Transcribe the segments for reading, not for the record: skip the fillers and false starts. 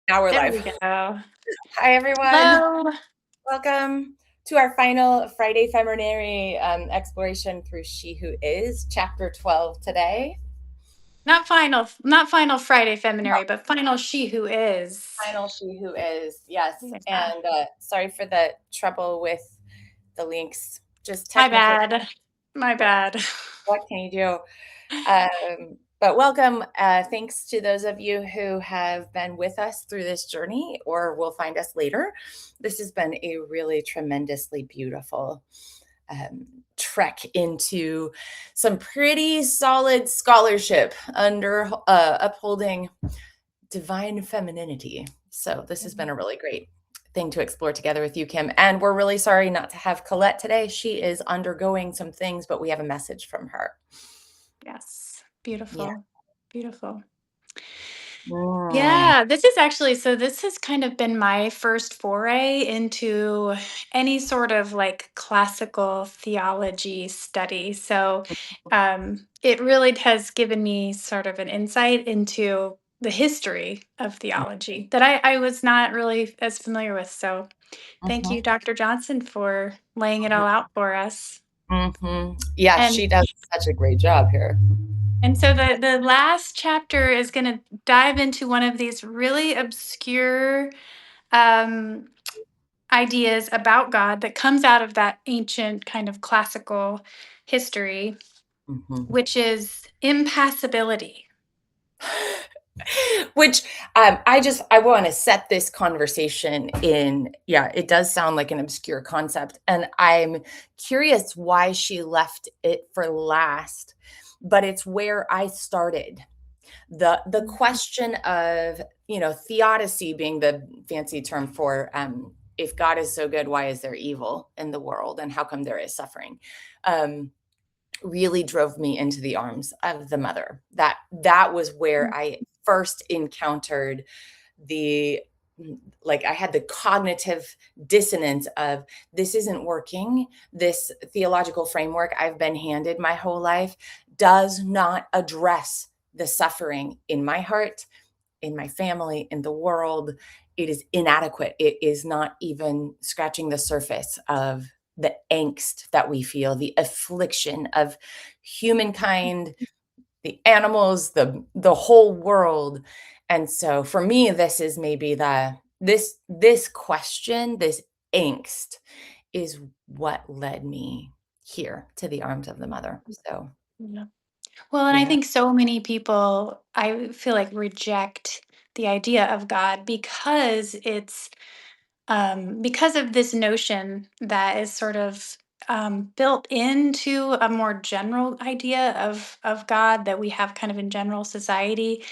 Now we're There live. we go. Hi, everyone. Hello. Welcome to our final Friday Feminary exploration through She Who Is, Chapter 12 today. Not final Friday No, Feminary, but final She Who Is. final She Who Is, yes. Yeah. And sorry for the trouble with the links, just My technical. bad. My bad. What can you do? But welcome. Thanks to those of you who have been with us through this journey or will find us later. This has been a really tremendously beautiful trek into some pretty solid scholarship under upholding divine femininity. So, this has been a really great thing to explore together with you, Kim. And we're really sorry not to have Colette today. She is undergoing some things, but we have a message from her. Yes. Yeah. Beautiful. Beautiful. Mm. Yeah, this has kind of been my first foray into any sort of like classical theology study. So it really has given me sort of an insight into the history of theology that I was not really as familiar with. So thank Mhm, you, Dr. Johnson, for laying it all out for us. mhm. Yeah, And she does such a great job here. And so the last chapter is going to dive into one of these really obscure um, ideas about God that comes out of that ancient kind of classical history, Mhm. which is impassibility. Which, I wanna set this conversation in yeah, it does sound like an obscure concept, and I'm curious why she left it for last, but it's where I started. The question of, theodicy being the fancy term for, if God is so good, why is there evil in the world, and how come there is suffering? Um, really drove me into the arms of the mother. That was where I first encountered the like I had the cognitive dissonance of this isn't working. This theological framework I've been handed my whole life does not address the suffering in my heart, in my family, in the world. It is inadequate. It is not even scratching the surface of the angst that we feel, the affliction of humankind, the animals, the whole world. And so for me, this is maybe this question, this angst is what led me here to the arms of the mother. So Yeah. Well, and I yeah. think so many people, I feel like, reject the idea of God because of this notion that is sort of built into a more general idea of God that we have kind of in general society,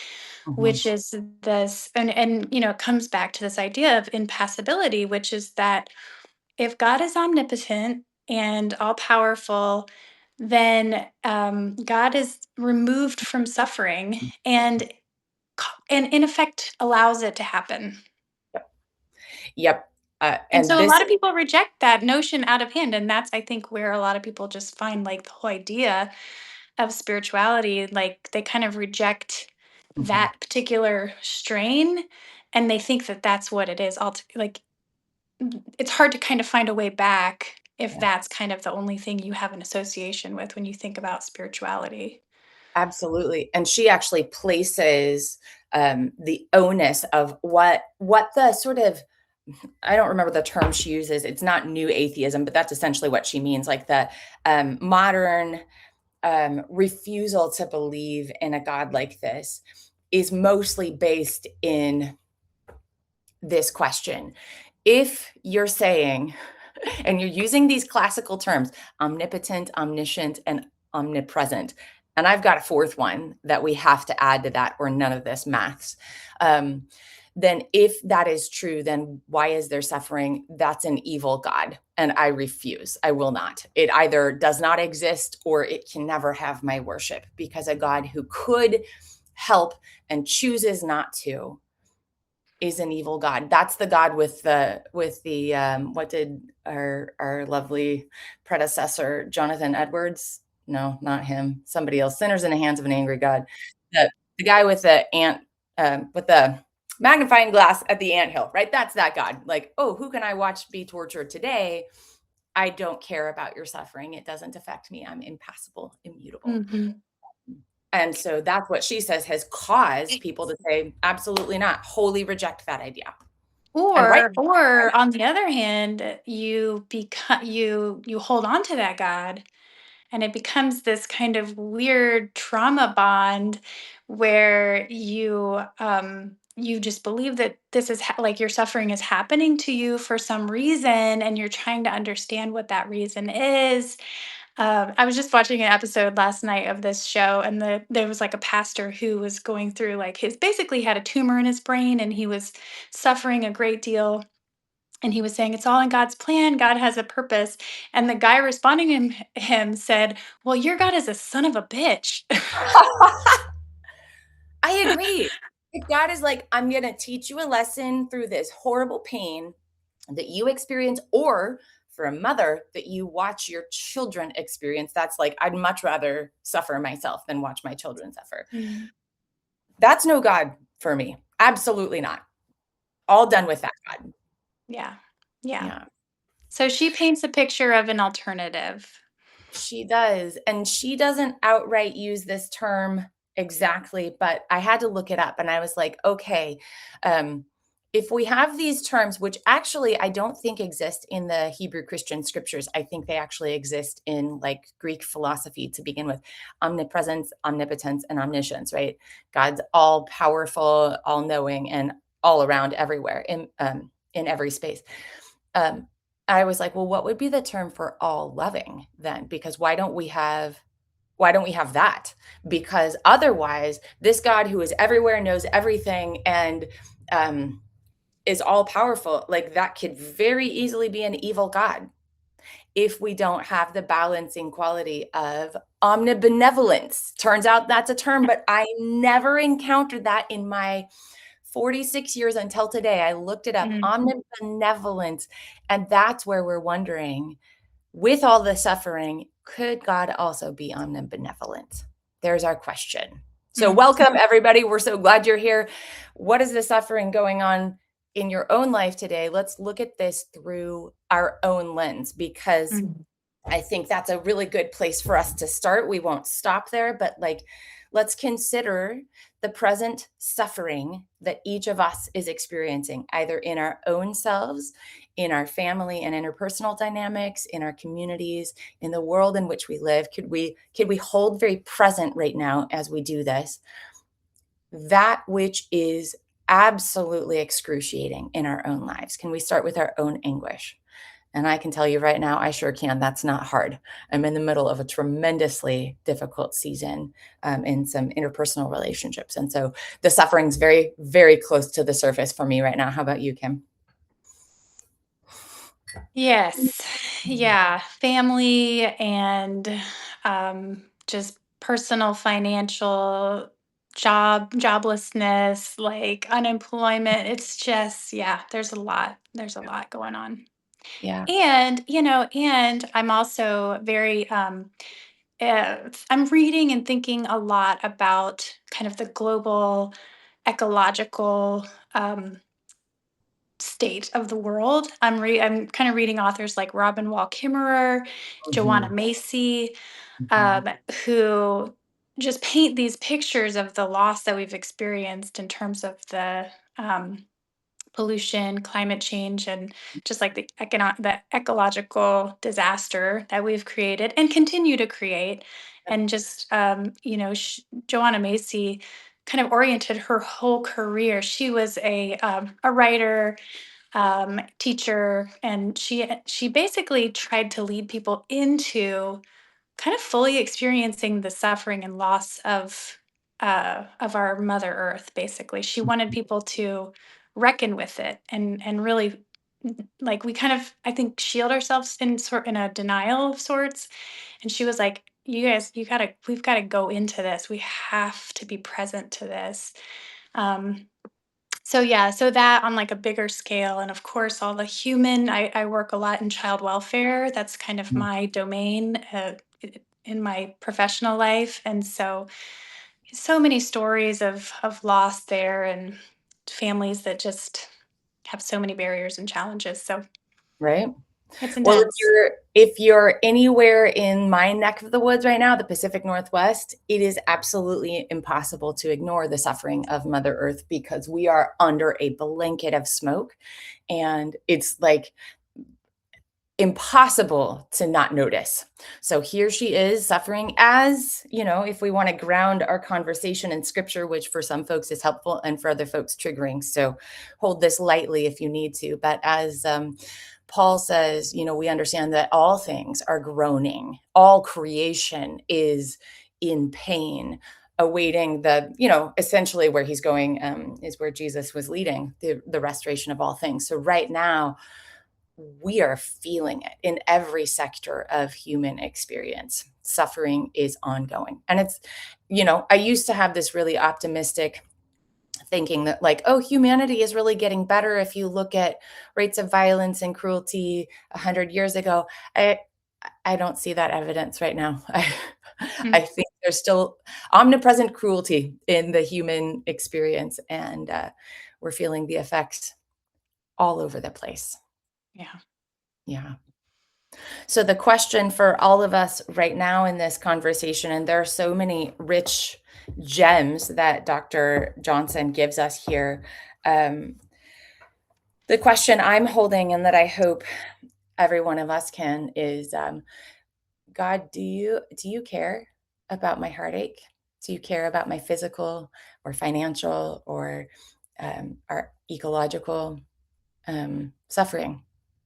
Mhm, which is this, and it comes back to this idea of impassibility, which is that if God is omnipotent and all powerful, then God is removed from suffering and in effect allows it to happen. yep, And and so a this lot of people reject that notion out of hand. And that's, I think, where a lot of people just find like the whole idea of spirituality, like they kind of reject mhm, that particular strain and they think that that's what it is. Like it's hard to kind of find a way back if yeah. that's kind of the only thing you have an association with when you think about spirituality. Absolutely, and she actually places, the onus of what the sort of I don't remember the term she uses, it's not new atheism, but that's essentially what she means, like the, modern, refusal to believe in a God like this is mostly based in this question. If you're saying and you're using these classical terms, omnipotent, omniscient, and omnipresent. And I've got a fourth one that we have to add to that, or none of this maths. Um, then, if that is true, then why is there suffering? That's an evil God. And I refuse. I will not. It either does not exist or it can never have my worship because a God who could help and chooses not to is an evil god. That's the god with the what did our lovely predecessor Jonathan Edwards? No, not him. Somebody else. Sinners in the hands of an angry God. The guy with the ant with the magnifying glass at the anthill, right? That's that God. Like, oh, who can I watch be tortured today? I don't care about your suffering. It doesn't affect me. I'm impassible, immutable. Mhm. And so that's what she says has caused people to say, absolutely not, wholly reject that idea. And right, Or on the other hand, you become you hold on to that God, and it becomes this kind of weird trauma bond where you just believe that this is like your suffering is happening to you for some reason, and you're trying to understand what that reason is. I was just watching an episode last night of this show, and there was like a pastor who was going through like his basically had a tumor in his brain, and he was suffering a great deal. And he was saying, "It's all in God's plan. God has a purpose." And the guy responding to him said, "Well, your God is a son of a bitch." I agree. If God is like, I'm going to teach you a lesson through this horrible pain that you experience, or for a mother that you watch your children experience, that's like, I'd much rather suffer myself than watch my children suffer. Mm, That's no God for me. Absolutely not. All done with that God. yeah. Yeah. Yeah. So she paints a picture of an alternative. She does, and she doesn't outright use this term exactly, but I had to look it up and I was like, okay, um, if we have these terms, which actually I don't think exist in the Hebrew Christian scriptures, I think they actually exist in like Greek philosophy to begin with: omnipresence, omnipotence, and omniscience, right? God's all powerful, all knowing, and all around everywhere in every space. Um, I was like, well, what would be the term for all loving then? Because why don't we have that? Because otherwise, this God who is everywhere, knows everything, and um, is all powerful, like that could very easily be an evil God if we don't have the balancing quality of omnibenevolence. Turns out that's a term, but I never encountered that in my 46 years until today. I looked it up, Mm, omnibenevolence. And that's where we're wondering, with all the suffering, could God also be omnibenevolent? There's our question. So, mm, welcome everybody. We're so glad you're here. What is the suffering going on in your own life today? Let's look at this through our own lens, because mm. I think that's a really good place for us to start. We won't stop there, but like, let's consider the present suffering that each of us is experiencing, either in our own selves, in our family and interpersonal dynamics, in our communities, in the world in which we live. Could we hold very present right now as we do this, that which is absolutely excruciating in our own lives? Can we start with our own anguish? And I can tell you right now, I sure can. That's not hard. I'm in the middle of a tremendously difficult season in some interpersonal relationships. And so the suffering's very, very close to the surface for me right now. How about you, Kim? Yes. Yeah. Family and just personal financial joblessness, like unemployment. It's just, yeah, there's a lot going on. Yeah. And I'm also very I'm reading and thinking a lot about kind of the global ecological state of the world. I'm kind of reading authors like Robin Wall Kimmerer, Joanna Mhm. Macy, Mhm. who just paint these pictures of the loss that we've experienced in terms of the um, pollution, climate change, and just like the ecological disaster that we've created and continue to create. And just Joanna Macy kind of oriented her whole career. She was a writer, teacher, and she basically tried to lead people into kind of fully experiencing the suffering and loss of our Mother Earth. Basically, she wanted people to reckon with it and really like we kind of I think shield ourselves in a denial of sorts. And she was like, "You guys, we've got to go into this. We have to be present to this." Um, so yeah, so that on like a bigger scale, and of course all the human. I work a lot in child welfare. That's kind of Mhm. my domain in my professional life, and so many stories of loss there, and families that just have so many barriers and challenges. So right? it's Well, intense. if you're anywhere in my neck of the woods right now, the Pacific Northwest, it is absolutely impossible to ignore the suffering of Mother Earth because we are under a blanket of smoke, and it's like impossible to not notice. So here she is suffering as, if we want to ground our conversation in scripture, which for some folks is helpful and for other folks triggering. So hold this lightly if you need to. But as Paul says, we understand that all things are groaning, all creation is in pain, awaiting essentially where he's going is where Jesus was leading the restoration of all things. So right now, we are feeling it in every sector of human experience. Suffering is ongoing. And I used to have this really optimistic thinking that, like, oh, humanity is really getting better if you look at rates of violence and cruelty 100 years ago. I don't see that evidence right now. I Mm, think there's still omnipresent cruelty in the human experience, and we're feeling the effects all over the place. yeah. Yeah. So the question for all of us right now in this conversation, and there are so many rich gems that Dr. Johnson gives us here. The question I'm holding, and that I hope every one of us can, is God, do you care about my heartache? Do you care about my physical or financial or our ecological suffering?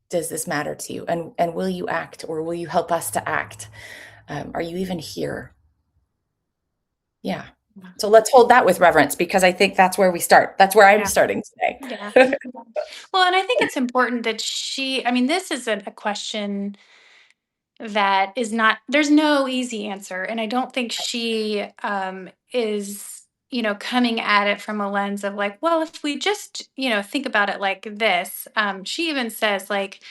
Does this matter to you? And will you act, or will you help us to act? Are you even here? Yeah. So let's hold that with reverence, because I think that's where we start. That's where I'm Yeah. starting Yeah. today. Well, and I think it's important that I mean, this is a question that is not, there's no easy answer. And I don't think she is, coming at it from a lens of like, well, if we just, think about it like this. She even says, like,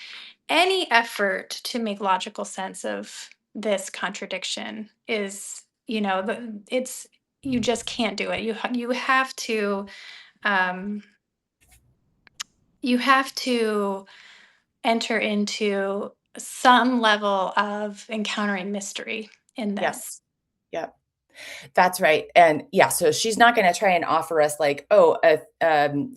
any effort to make logical sense of this contradiction is, it's, you just can't do it. Um, you have to enter into some level of encountering mystery in Yeah. this. Yeah. That's right. And yeah, so she's not going to try and offer us like, oh,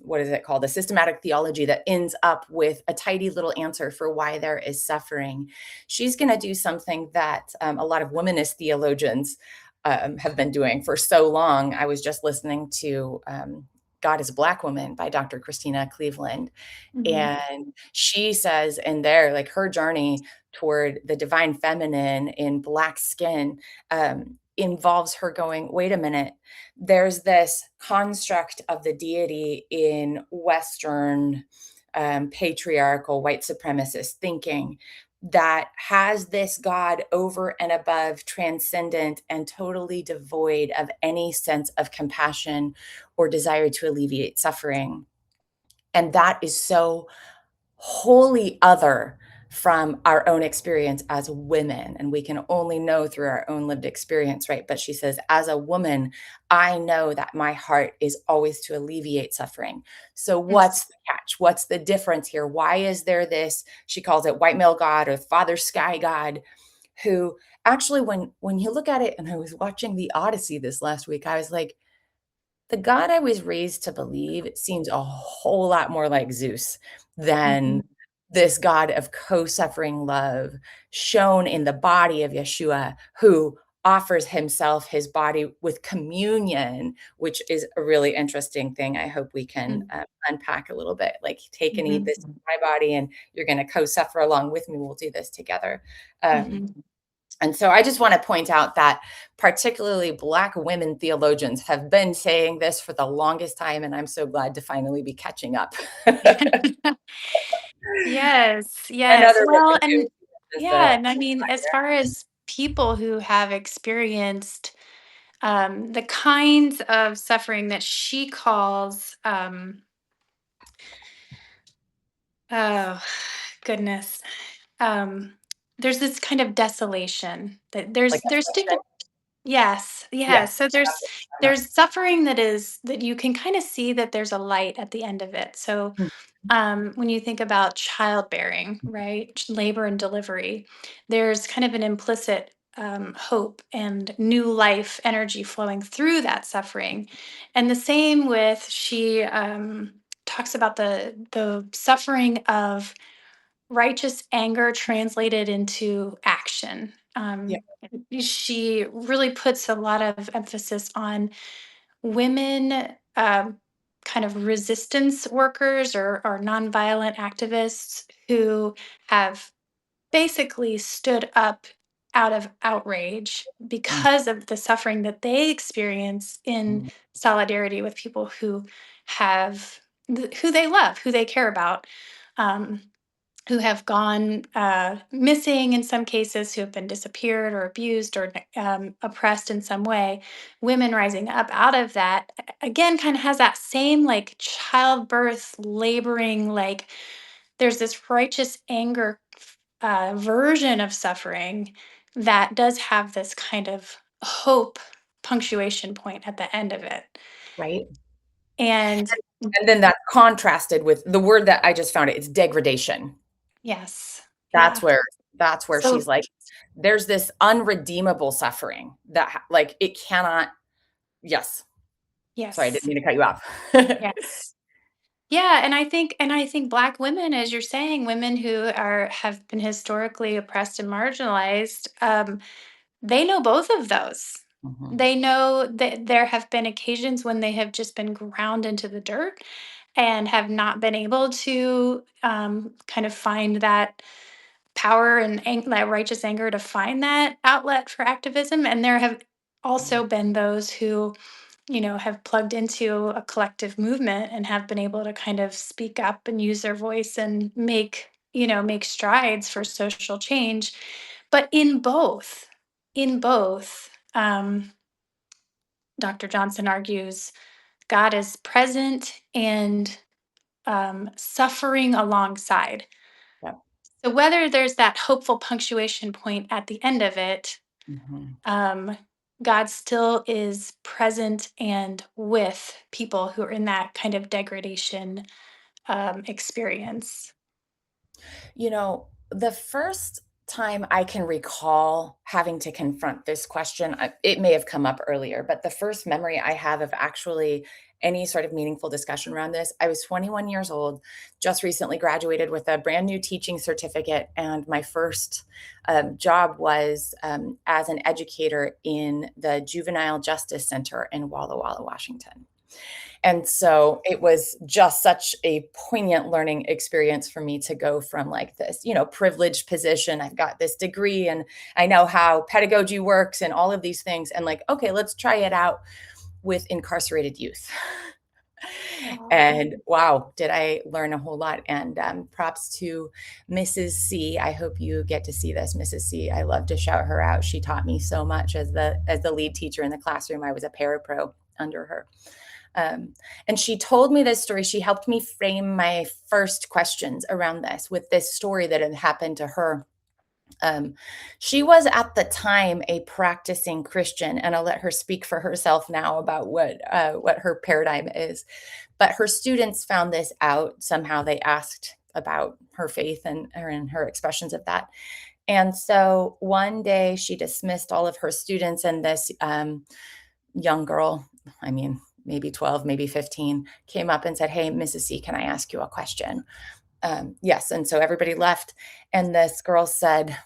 what is it called? A systematic theology that ends up with a tidy little answer for why there is suffering. She's going to do something that a lot of womanist theologians have been doing for so long. I was just listening to God is a Black Woman by Dr. Christina Cleveland. Mhm. And she says in there, like, her journey toward the divine feminine in Black skin involves her going, wait a minute, there's this construct of the deity in Western patriarchal white supremacist thinking that has this God over and above, transcendent, and totally devoid of any sense of compassion or desire to alleviate suffering. And that is so wholly other from our own experience as women. And we can only know through our own lived experience, right? But she says, as a woman, I know that my heart is always to alleviate suffering. So, Mhm. what's the catch? What's the difference here? Why is there this? She calls it white male God or father sky God, who actually, when you look at it, and I was watching the Odyssey this last week, I was like, the God I was raised to believe seems a whole lot more like Zeus than Mhm. this God of co-suffering love shown in the body of Yeshua, who offers himself, his body, with communion, which is a really interesting thing. I hope we can Mhm. unpack a little bit. Like, take and eat Mhm. this in my body, and you're going to co-suffer along with me. We'll do this together. Um, Mhm. and so I just want to point out that particularly Black women theologians have been saying this for the longest time, and I'm so glad to finally be catching up. Yes, And yes. other Well, women too. and Just yeah, the and I mean, as far as people who have experienced the kinds of suffering that she calls, oh goodness, um, there's this kind of desolation that like there's affliction. Yes, Yes. yes. So Uh-huh. there's suffering that you can kind of see that there's a light at the end of it. So Mm, when you think about childbearing, right, labor and delivery, there's kind of an implicit hope and new life energy flowing through that suffering. And the same with she talks about the suffering of righteous anger translated into action. yeah. She really puts a lot of emphasis on women, kind of resistance workers or nonviolent activists who have basically stood up out of outrage Mm, because of the suffering that they experience in mm, solidarity with people who have who they love, who they care about. Um, who have gone missing in some cases, who have been disappeared or abused or oppressed in some way. Women rising up out of that, again, kind of has that same like childbirth, laboring, like there's this righteous anger version of suffering that does have this kind of hope punctuation point at the end of it. right? And And then that's contrasted with the word that I just found it's degradation. yes, That's yeah. where that's where she's So, like, there's this unredeemable suffering that like it cannot. Yes. Sorry, I didn't yes, mean to cut you off. yes. Yeah, and I think black women, as you're saying, women who are have been historically oppressed and marginalized, they know both of those. Mhm. They know that there have been occasions when they have just been ground into the dirt and have not been able to kind of find that power and that righteous anger to find that outlet for activism. And there have also been those who have plugged into a collective movement and have been able to kind of speak up and use their voice and make strides for social change. But in both, Dr. Johnson argues God is present and suffering alongside. Yeah. So whether there's that hopeful punctuation point at the end of it, Mhm. um, God still is present and with people who are in that kind of degradation experience. The first time I can recall having to confront this question, it may have come up earlier, but the first memory I have of actually any sort of meaningful discussion around this, I was 21 years old, just recently graduated with a brand new teaching certificate. And my first job was as an educator in the Juvenile Justice Center in Walla Walla, Washington. And so it was just such a poignant learning experience for me to go from like this, privileged position. I've got this degree and I know how pedagogy works and all of these things. And like, okay, let's try it out with incarcerated youth. Wow. And wow, did I learn a whole lot. And props to Mrs. C. I hope you get to see this, Mrs. C. I love to shout her out. She taught me so much as the lead teacher in the classroom. I was a parapro under her. Um, and she told me this story. She helped me frame my first questions around this with this story that had happened to her. Um, she was at the time a practicing Christian, and I'll let her speak for herself now about what her paradigm is. But her students found this out somehow. They asked about her faith and her expressions of that. And so one day she dismissed all of her students, and this young girl, I mean, maybe 12, maybe 15, came up and said, "Hey, Mrs. C, can I ask you a question?" Yes. And so everybody left. And this girl said,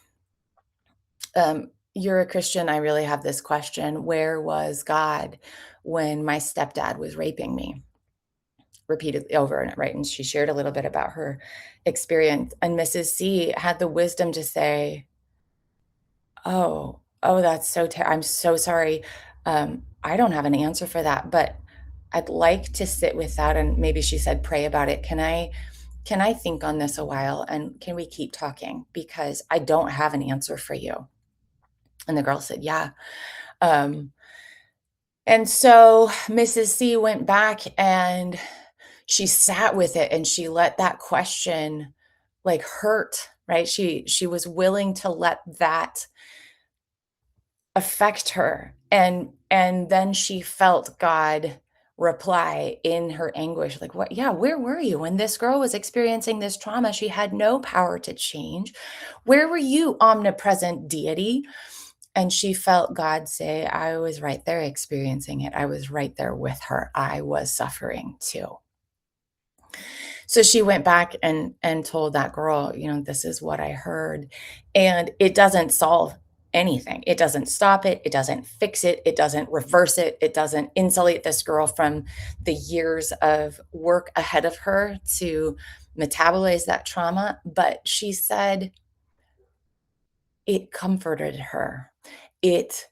"You're a Christian. I really have this question. Where was God when my stepdad was raping me?" Repeatedly over and right. And she shared a little bit about her experience. And Mrs. C had the wisdom to say, oh, that's I'm so sorry. I don't have an answer for that, but I'd like to sit with that, and maybe she said, pray about it. Can I think on this a while, and can we keep talking? Because I don't have an answer for you. And the girl said, yeah. Um, and so Mrs. C went back and she sat with it and she let that question like hurt, right? She was willing to let that affect her. And then she felt God reply in her anguish, like, what? Yeah, where were you when this girl was experiencing this trauma? She had no power to change. Where were you, omnipresent deity? And she felt God say, I was right there experiencing it. I was right there with her. I was suffering too. So she went back and told that girl, this is what I heard. And it doesn't solve anything. It doesn't stop it. It doesn't fix it. It doesn't reverse it. It doesn't insulate this girl from the years of work ahead of her to metabolize that trauma. But she said it comforted her. It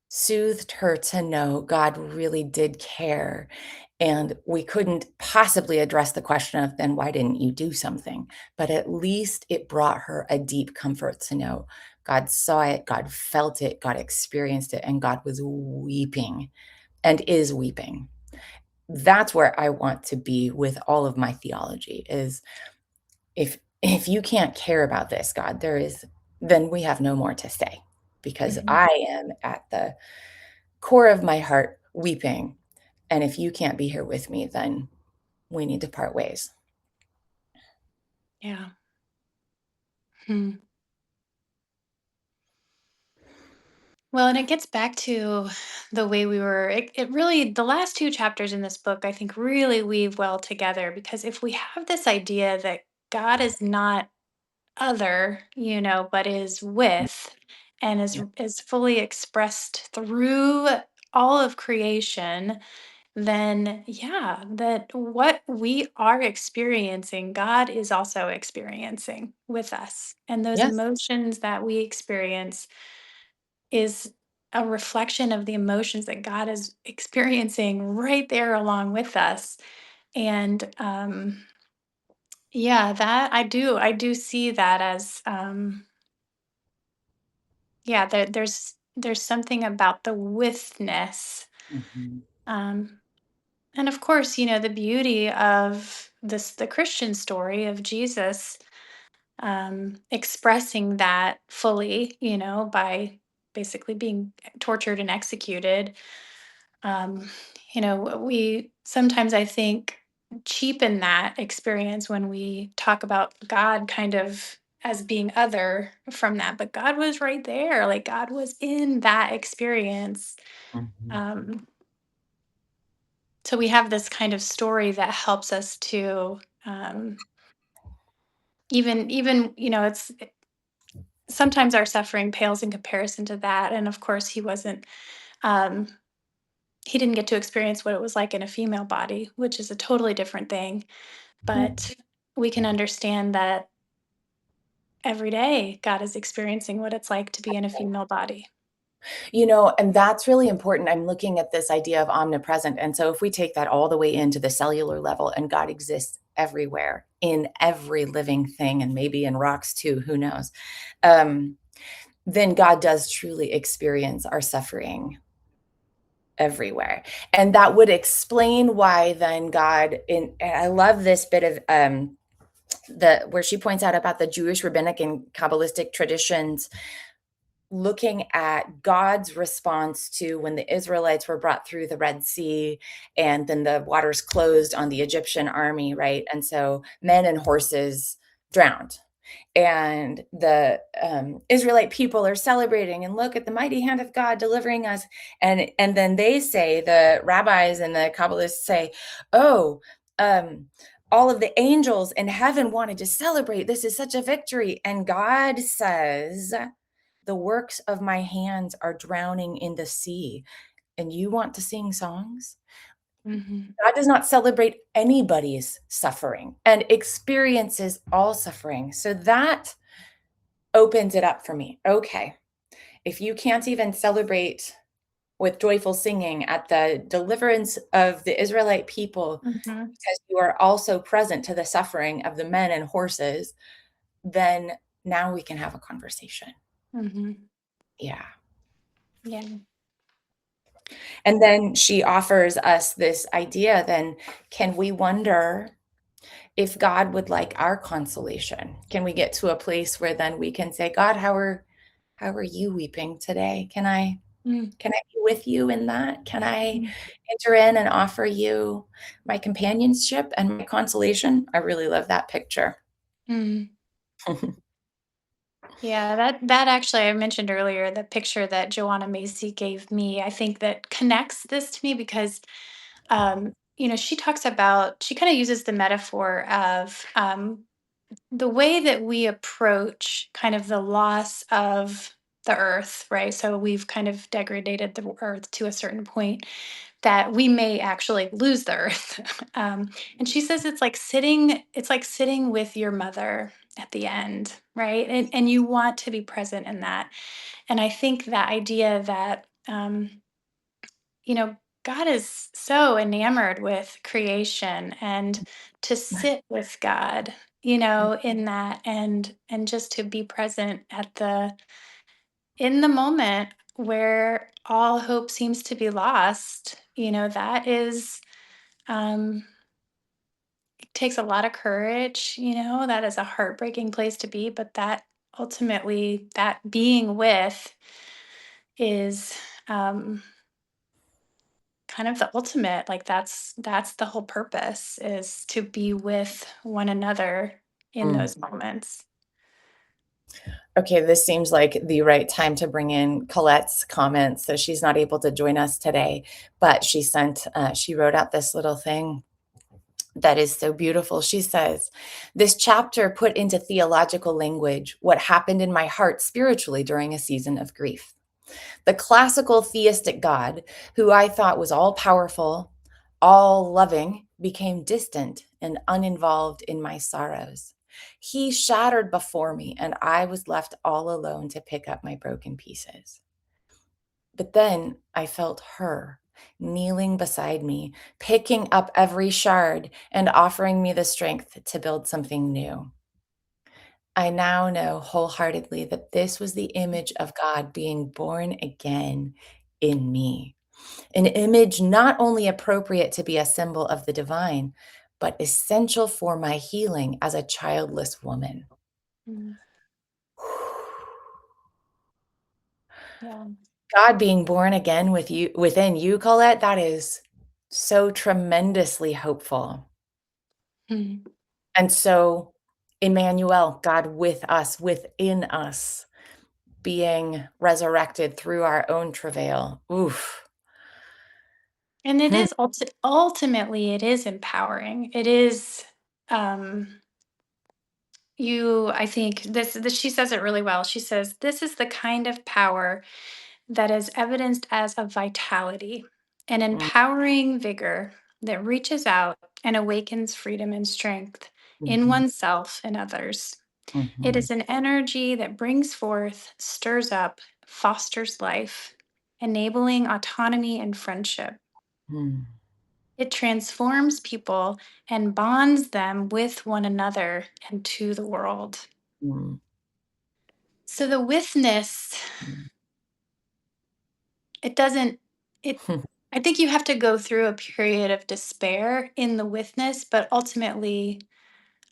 soothed her to know God really did care. And we couldn't possibly address the question of, then why didn't you do something? But at least it brought her a deep comfort to know God saw it, God felt it, God experienced it, and God was weeping and is weeping. That's where I want to be with all of my theology is if you can't care about this, God, then we have no more to say, because Mhm. I am at the core of my heart weeping. And if you can't be here with me, then we need to part ways. Yeah. Hmm. Well, and it gets back to the way it really, the last two chapters in this book, I think, really weave well together because if we have this idea that God is not other, but is with and Yeah. is fully expressed through all of creation, then yeah, that what we are experiencing, God is also experiencing with us. And those Yes. emotions that we experience is a reflection of the emotions that God is experiencing right there along with us. And yeah, that I do see that as yeah, there's something about the withness. Mhm. Um and of course, the beauty of the Christian story of Jesus expressing that fully, by basically being tortured and executed. um, we sometimes, I think, cheapen that experience when we talk about God kind of as being other from that, but God was right there, like God was in that experience. Mhm. um, so we have this kind of story that helps us to even it's sometimes our suffering pales in comparison to that. And of course um, he didn't get to experience what it was like in a female body, which is a totally different thing. But we can understand that every day God is experiencing what it's like to be in a female body. And that's really important. I'm looking at this idea of omnipresent. And so if we take that all the way into the cellular level, and God exists everywhere in every living thing, and maybe in rocks too, who knows? Um, then God does truly experience our suffering everywhere. And that would explain why then God and I love this bit of the where she points out about the Jewish rabbinic and Kabbalistic traditions, looking at God's response to when the Israelites were brought through the Red Sea and then the waters closed on the Egyptian army, right? And so men and horses drowned. And the Israelite people are celebrating and look at the mighty hand of God delivering us. And then they say, the rabbis and the Kabbalists say, oh, um, all of the angels in heaven wanted to celebrate. This is such a victory. And God says, the works of my hands are drowning in the sea. And you want to sing songs? Hmm. God does not celebrate anybody's suffering and experiences all suffering. So that opens it up for me. Okay, if you can't even celebrate with joyful singing at the deliverance of the Israelite people Hmm. because you are also present to the suffering of the men and horses, then now we can have a conversation. Hmm. Yeah. Yeah. And then she offers us this idea, then can we wonder if God would like our consolation? Can we get to a place where then we can say, God, how are you weeping today? Can I Mm, Can I be with you in that? Can I mm, enter in and offer you my companionship and my consolation? I really love that picture. mm. Yeah, that actually I mentioned earlier, the picture that Joanna Macy gave me, I think that connects this to me because she talks about, she kind of uses the metaphor of the way that we approach kind of the loss of the earth, right? So we've kind of degraded the earth to a certain point that we may actually lose the earth. And she says it's like sitting with your mother at the end, right? And you want to be present in that. And I think that idea that you know, God is so enamored with creation, and to sit with God, in that, and just to be present at the in the moment where all hope seems to be lost, that is um it takes a lot of courage, that is a heartbreaking place to be, but that ultimately that being with is um kind of the ultimate, like that's the whole purpose, is to be with one another in Mm. those moments. Okay, this seems like the right time to bring in Colette's comments. So she's not able to join us today, but she wrote out this little thing that is so beautiful. She says, "This chapter put into theological language what happened in my heart spiritually during a season of grief. The classical theistic God, who I thought was all powerful, all loving, became distant and uninvolved in my sorrows. He shattered before me, and I was left all alone to pick up my broken pieces. But then I felt her kneeling beside me, picking up every shard and offering me the strength to build something new. I now know wholeheartedly that this was the image of God being born again in me, an image not only appropriate to be a symbol of the divine, but essential for my healing as a childless woman." Mm, yeah. God being born again within you, Colette, that is so tremendously hopeful. Mm. And so Emmanuel, God with us, within us, being resurrected through our own travail. Oof. And it Hmm. is ultimately it is empowering. It is um I think this she says it really well. She says this is the kind of power that is evidenced as a vitality, an Mm, empowering vigor that reaches out and awakens freedom and strength in mhm, oneself and others. It mhm, is an energy that brings forth, stirs up, fosters life, enabling autonomy and friendship. mm, It transforms people and bonds them with one another and to the world. mm, So the witness, mm. it doesn't, it, I think you have to go through a period of despair in the witness, but ultimately,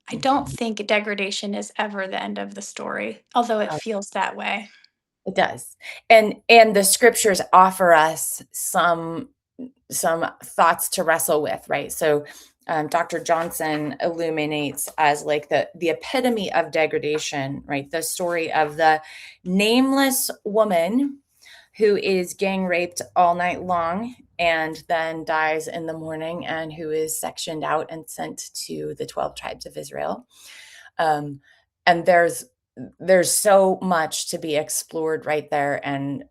I don't Mhm. think degradation is ever the end of the story, although it Oh, feels that way. it does. And the scriptures offer us some thoughts to wrestle with, right? So Dr. Johnson illuminates as like the epitome of degradation, right? The story of the nameless woman who is gang raped all night long and then dies in the morning, and who is sectioned out and sent to the 12 tribes of Israel. Um, and there's so much to be explored right there, and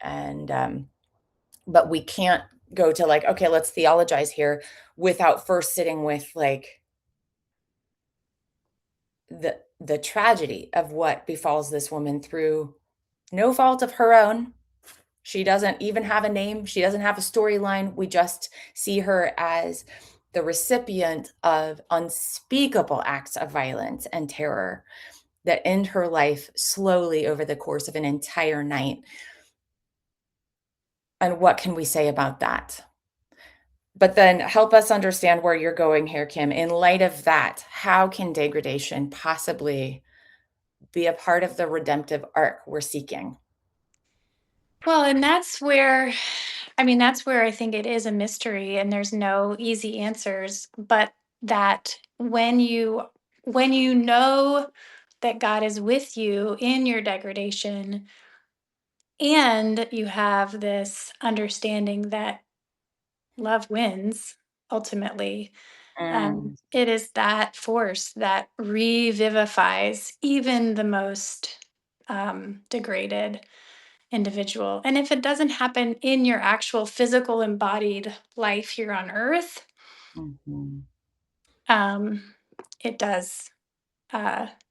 but we can't go to like, okay, let's theologize here without first sitting with like the tragedy of what befalls this woman through no fault of her own. She doesn't even have a name. She doesn't have a storyline. We just see her as the recipient of unspeakable acts of violence and terror that end her life slowly over the course of an entire night. And what can we say about that? But then help us understand where you're going here, Kim. In light of that, how can degradation possibly be a part of the redemptive arc we're seeking? Well, and that's where, I mean, that's where I think it is a mystery and there's no easy answers, but that when you know that God is with you in your degradation and you have this understanding that love wins ultimately, Mm, it is that force that revivifies even the most degraded individual. And if it doesn't happen in your actual physical embodied life here on earth, mhm, um, it does.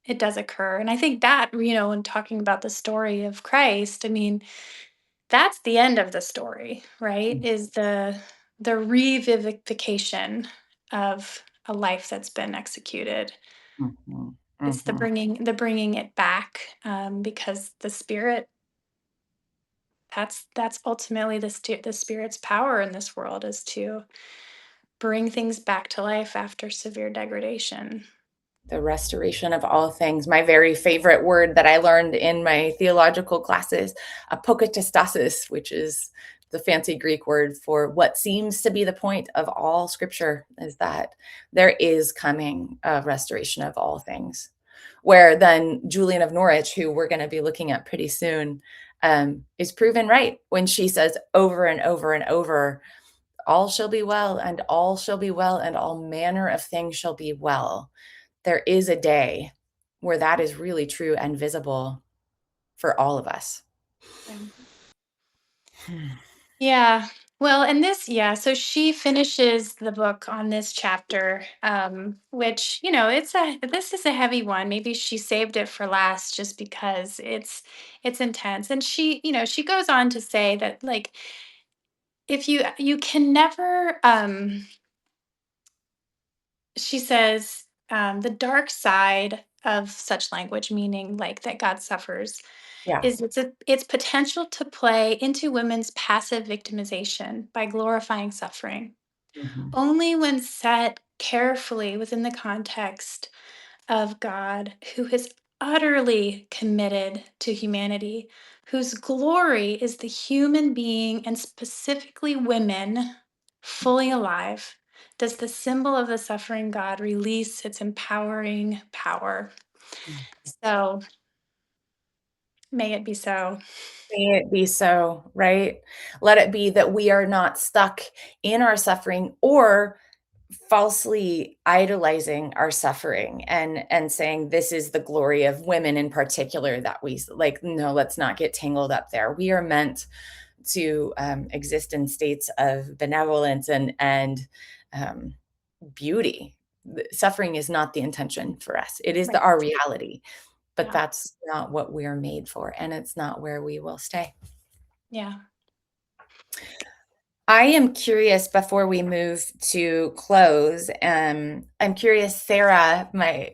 It does occur, and I think that, when talking about the story of Christ, I mean, that's the end of the story, right? Is the revivification of a life that's been executed. mhm, It's mhm. the bringing it back, because the spirit, that's ultimately the spirit's power in this world, is to bring things back to life after severe degradation. The restoration of all things. My very favorite word that I learned in my theological classes, apokatastasis, which is the fancy Greek word for what seems to be the point of all scripture, is that there is coming a restoration of all things. Where then Julian of Norwich, who we're going to be looking at pretty soon, is proven right when she says over and over and over, all shall be well, and all shall be well, and all manner of things shall be well. There is a day where that is really true and visible for all of us. Yeah. Yeah. Well, and so she finishes the book on this chapter, which, this is a heavy one. Maybe she saved it for last just because it's intense. And she goes on to say that, like, if you can never, she says, the dark side of such language, meaning like that God suffers, Yeah. is its potential to play into women's passive victimization by glorifying suffering. Mhm. Only when set carefully within the context of God, who is utterly committed to humanity, whose glory is the human being and specifically women fully alive, does the symbol of the suffering God release its empowering power. So may it be so. May it be so, right? Let it be that we are not stuck in our suffering or falsely idolizing our suffering and saying this is the glory of women in particular that we like. No, let's not get tangled up there. We are meant to exist in states of benevolence and um, beauty. Suffering is not the intention for us. It is Right. our reality, but Yeah. that's not what we are made for, and it's not where we will stay. Yeah. I am curious before we move to close. I'm curious, Sarah,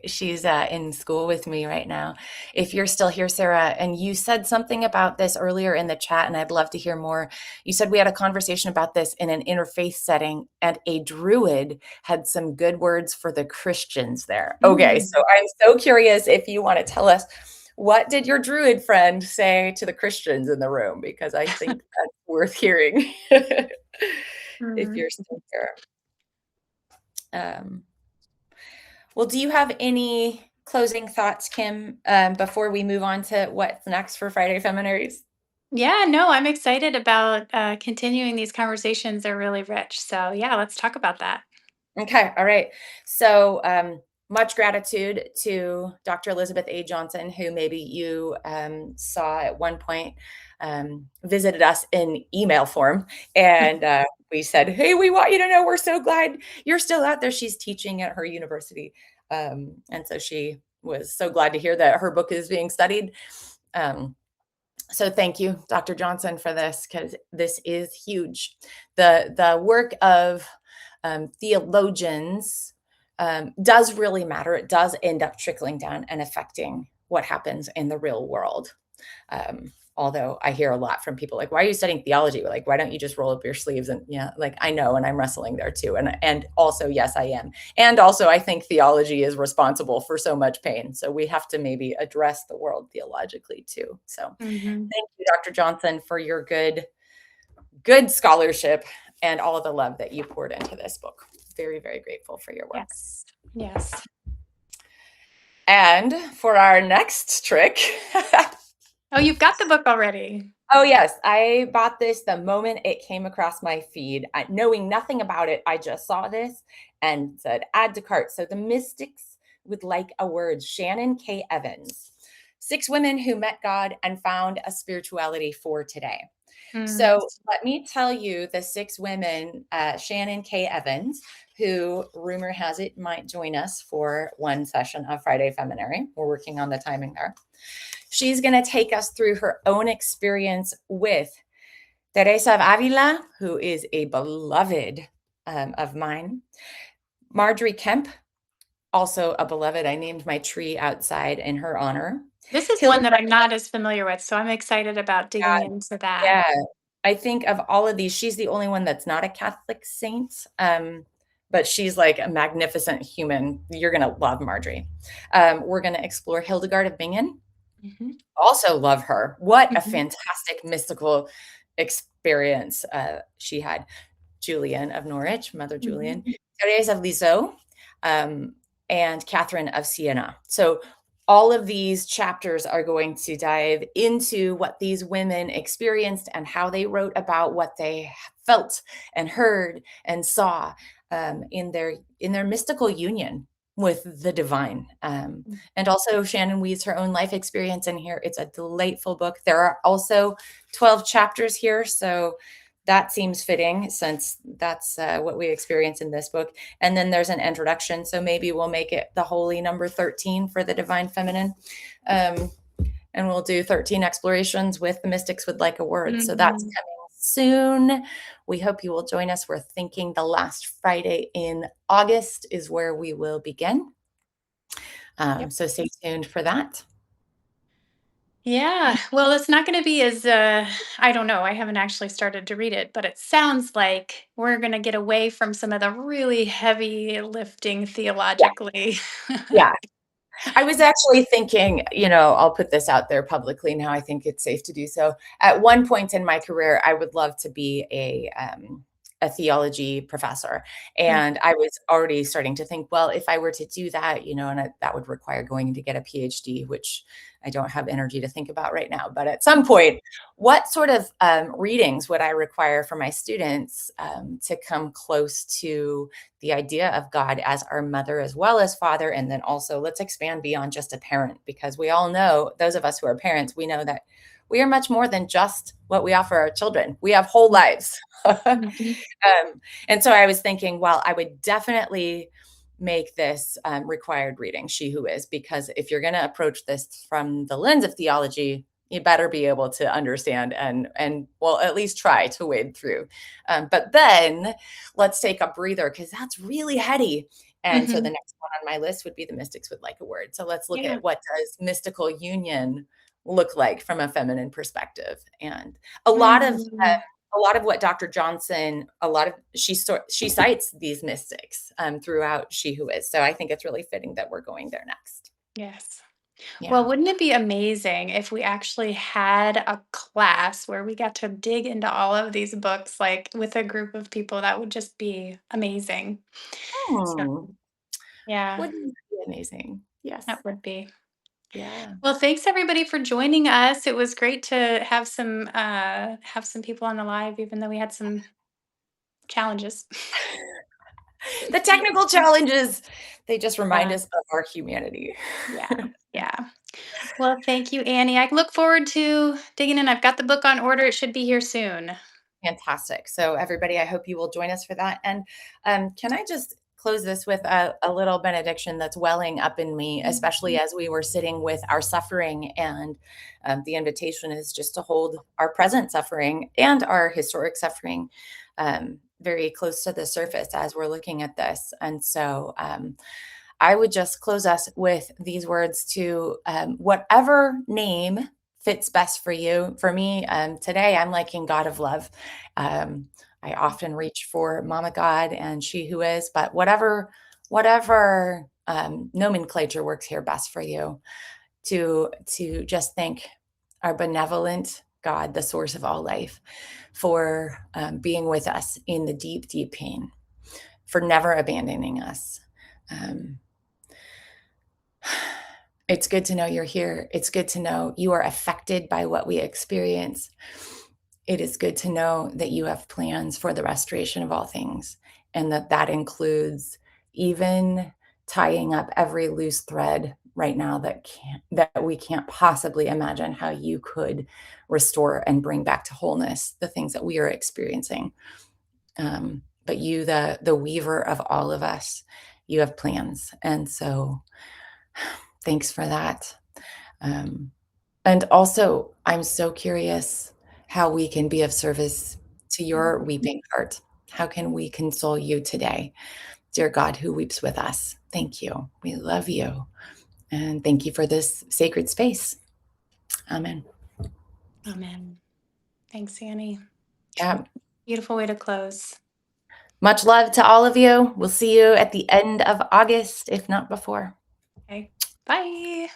she's in school with me right now. If you're still here, Sarah, and you said something about this earlier in the chat, and I'd love to hear more. You said we had a conversation about this in an interfaith setting, and a druid had some good words for the Christians there. Okay, Mm. so I'm so curious if you want to tell us what did your druid friend say to the Christians in the room? Because I think that's worth hearing. If Mhm. you're still here. Um, well, do you have any closing thoughts, Kim, before we move on to what's next for Friday Feminaries? Yeah, no, I'm excited about continuing these conversations. They're really rich. So, yeah, let's talk about that. Okay, all right. So, much gratitude to Dr. Elizabeth A. Johnson, who maybe you saw at one point, visited us in email form. And we said, hey, we want you to know we're so glad you're still out there. She's teaching at her university. And so she was so glad to hear that her book is being studied. Um, so thank you, Dr. Johnson, for this, because this is huge. The work of theologians does really matter. It does end up trickling down and affecting what happens in the real world. Although I hear a lot from people like, why are you studying theology? Like, why don't you just roll up your sleeves? And yeah, like I know, and I'm wrestling there too. And also, yes, I am. And also I think theology is responsible for so much pain. So we have to maybe address the world theologically too. So Mhm. thank you, Dr. Johnson, for your good scholarship and all of the love that you poured into this book. Very, very grateful for your work. Yes. Yes. And for our next trick, Oh, you've got the book already. oh, yes. I bought this the moment it came across my feed. Knowing nothing about it, I just saw this and said, add to cart. So, The Mystics Would Like a Word, Shannon K. Evans. 6 women who met God and found a spirituality for today. Mm. So, let me tell you the 6 women, Shannon K. Evans, who rumor has it might join us for one session of Friday Feminary. We're working on the timing there. She's going to take us through her own experience with Teresa of Avila, who is a beloved of mine. Marjorie Kemp, also a beloved. I named my tree outside in her honor. This is one Hildegard, that I'm not as familiar with, so I'm excited about digging into that. yeah. I think of all of these, she's the only one that's not a Catholic saint. But she's like a magnificent human. You're going to love Marjorie. We're going to explore Hildegard of Bingen. Mhm. Also love her. What a Mhm. fantastic mystical experience she had. Julian of Norwich, Mother Mhm. Julian, Therese of Lisieux, um, and Catherine of Siena. So all of these chapters are going to dive into what these women experienced and how they wrote about what they felt and heard and saw in their mystical union with the divine. And also, Shannon weaves her own life experience in here. It's a delightful book. There are also 12 chapters here, so that seems fitting since that's what we experience in this book. And then there's an introduction, so maybe we'll make it the holy number 13 for the divine feminine. Um, and we'll do 13 explorations with the mystics would like a word. So that's Mhm. coming soon. We hope you will join us. We're thinking the last Friday in August is where we will begin. Yep. So stay tuned for that. Yeah. Well, it's not going to be as I don't know. I haven't actually started to read it, but it sounds like we're going to get away from some of the really heavy lifting Yeah. theologically. Yeah. I was actually thinking, I'll put this out there publicly now. I think it's safe to do so. At one point in my career, I would love to be a theology professor. Mm. And I was already starting to think, well, if I were to do that, that would require going to get a PhD, which I don't have energy to think about right now. But at some point, what sort of readings would I require for my students to come close to the idea of God as our mother as well as father? And then also let's expand beyond just a parent, because we all know, those of us who are parents, we know that we are much more than just what we offer our children. We have whole lives. Mhm. And so I was thinking, well, I would definitely make this required reading, She Who Is, because if you're going to approach this from the lens of theology, you better be able to understand and well, at least try to wade through. But then let's take a breather because that's really heady. And so the Mhm. next one on my list would be The Mystics Would Like a Word. So let's look Yeah. at what does mystical union look like from a feminine perspective. And a lot of Mhm. a lot of what Dr. Johnson, she cites these mystics throughout She Who Is. So I think it's really fitting that we're going there next. Yes. Yeah. Well, wouldn't it be amazing if we actually had a class where we got to dig into all of these books, like with a group of people? That would just be amazing. So, Hmm. yeah, Wouldn't that be amazing? Yes. that would be. Yeah. Well, thanks everybody for joining us. It was great to have some people on the live, even though we had some challenges. The technical challenges, they just remind Yeah, us of our humanity. yeah, yeah. Well, thank you, Annie. I look forward to digging in. I've got the book on order. It should be here soon. Fantastic. So, everybody, I hope you will join us for that. And can I just close this with a little benediction that's welling up in me, especially as we were sitting with our suffering? And the invitation is just to hold our present suffering and our historic suffering very close to the surface as we're looking at this. And so, I would just close us with these words to whatever name fits best for you. For me, today I'm liking God of Love. Um, I often reach for Mama God and She Who Is, but whatever nomenclature works here best for you, to just thank our benevolent God, the source of all life, for being with us in the deep, deep pain, for never abandoning us. Um, it's good to know you're here. It's good to know you are affected by what we experience. It is good to know that you have plans for the restoration of all things, and that that includes even tying up every loose thread right now that we can't possibly imagine how you could restore and bring back to wholeness the things that we are experiencing. But you, the weaver of all of us, you have plans, and so thanks for that. Um, and also, I'm so curious how we can be of service to your weeping heart. How can we console you today, dear God who weeps with us? Thank you. We love you. And thank you for this sacred space. Amen. Amen. Thanks, Annie. Yeah. Beautiful way to close. Much love to all of you. We'll see you at the end of August, if not before. Okay. Bye.